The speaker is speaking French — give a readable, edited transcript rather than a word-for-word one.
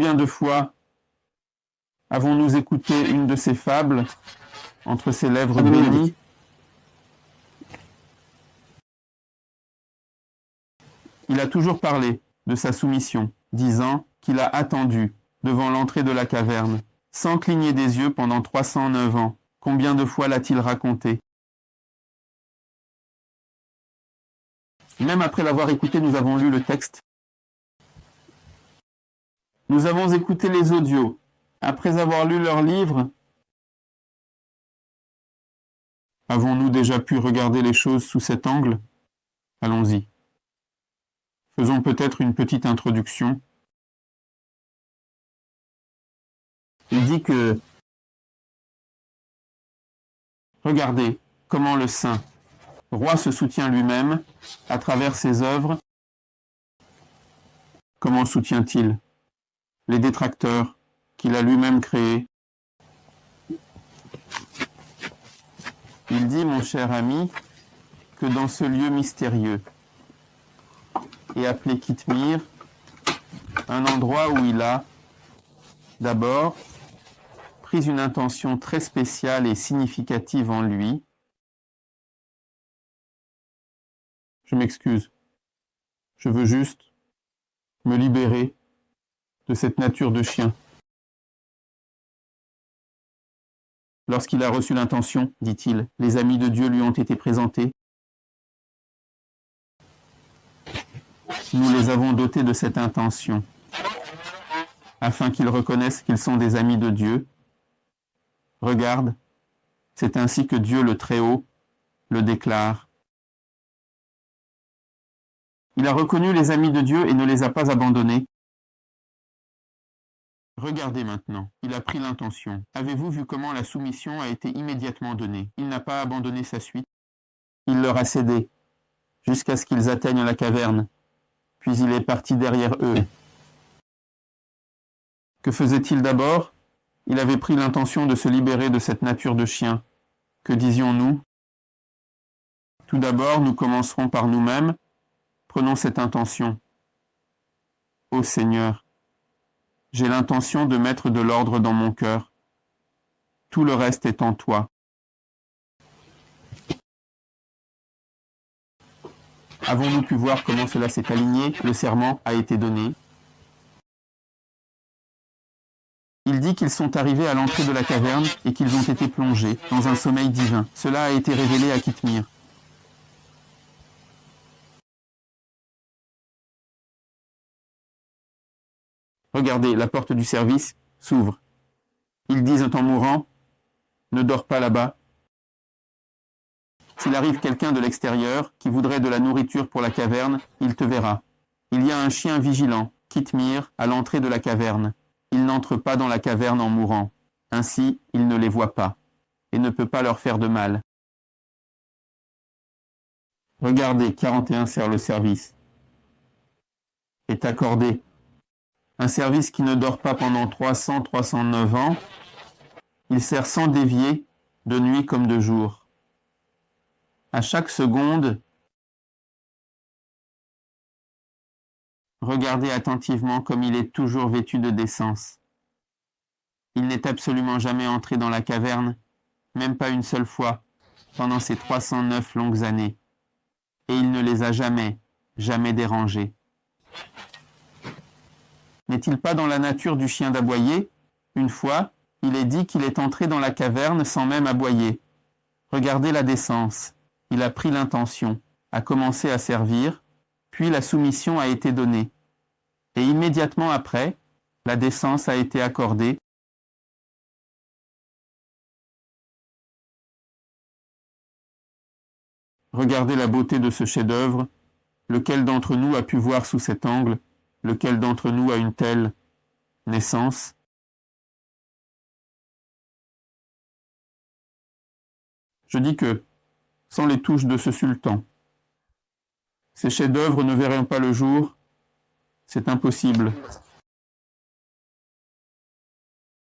Combien de fois avons-nous écouté une de ces fables entre ses lèvres bénies? Il a toujours parlé de sa soumission, disant qu'il a attendu devant l'entrée de la caverne, sans cligner des yeux pendant 309 ans. Combien de fois l'a-t-il raconté? Même après l'avoir écouté, nous avons lu le texte. Nous avons écouté les audios. Après avoir lu leurs livres, avons-nous déjà pu regarder les choses sous cet angle? Allons-y. Faisons peut-être une petite introduction. Il dit que regardez comment le saint roi se soutient lui-même à travers ses œuvres. Comment soutient-il les détracteurs qu'il a lui-même créés? Il dit, mon cher ami, que dans ce lieu mystérieux et appelé Kitmir, un endroit où il a d'abord pris une intention très spéciale et significative en lui. Je m'excuse, je veux juste me libérer de cette nature de chien. Lorsqu'il a reçu l'intention, dit-il, les amis de Dieu lui ont été présentés. Nous les avons dotés de cette intention, afin qu'ils reconnaissent qu'ils sont des amis de Dieu. Regarde, c'est ainsi que Dieu le Très-Haut le déclare. Il a reconnu les amis de Dieu et ne les a pas abandonnés. Regardez maintenant, il a pris l'intention. Avez-vous vu comment la soumission a été immédiatement donnée? Il n'a pas abandonné sa suite. Il leur a cédé, jusqu'à ce qu'ils atteignent la caverne. Puis il est parti derrière eux. Que faisait-il d'abord? Il avait pris l'intention de se libérer de cette nature de chien. Que disions-nous? Tout d'abord, nous commencerons par nous-mêmes. Prenons cette intention. Ô Seigneur, j'ai l'intention de mettre de l'ordre dans mon cœur. Tout le reste est en toi. Avons-nous pu voir comment cela s'est aligné? Le serment a été donné. Il dit qu'ils sont arrivés à l'entrée de la caverne et qu'ils ont été plongés dans un sommeil divin. Cela a été révélé à Kitmir. Regardez, la porte du service s'ouvre. Ils disent en mourant, ne dors pas là-bas. S'il arrive quelqu'un de l'extérieur qui voudrait de la nourriture pour la caverne, il te verra. Il y a un chien vigilant, Kitmir, à l'entrée de la caverne. Il n'entre pas dans la caverne en mourant. Ainsi, il ne les voit pas et ne peut pas leur faire de mal. Regardez, 41 sert le service. Est accordé. Un service qui ne dort pas pendant 309 ans, il sert sans dévier, de nuit comme de jour. À chaque seconde, regardez attentivement comme il est toujours vêtu de décence. Il n'est absolument jamais entré dans la caverne, même pas une seule fois, pendant ces 309 longues années. Et il ne les a jamais dérangés. N'est-il pas dans la nature du chien d'aboyer? Une fois, il est dit qu'il est entré dans la caverne sans même aboyer. Regardez la décence. Il a pris l'intention, a commencé à servir, puis la soumission a été donnée. Et immédiatement après, la décence a été accordée. Regardez la beauté de ce chef-d'œuvre. Lequel d'entre nous a pu voir sous cet angle? Lequel d'entre nous a une telle naissance? Je dis que, sans les touches de ce sultan, ces chefs-d'œuvre ne verront pas le jour. C'est impossible.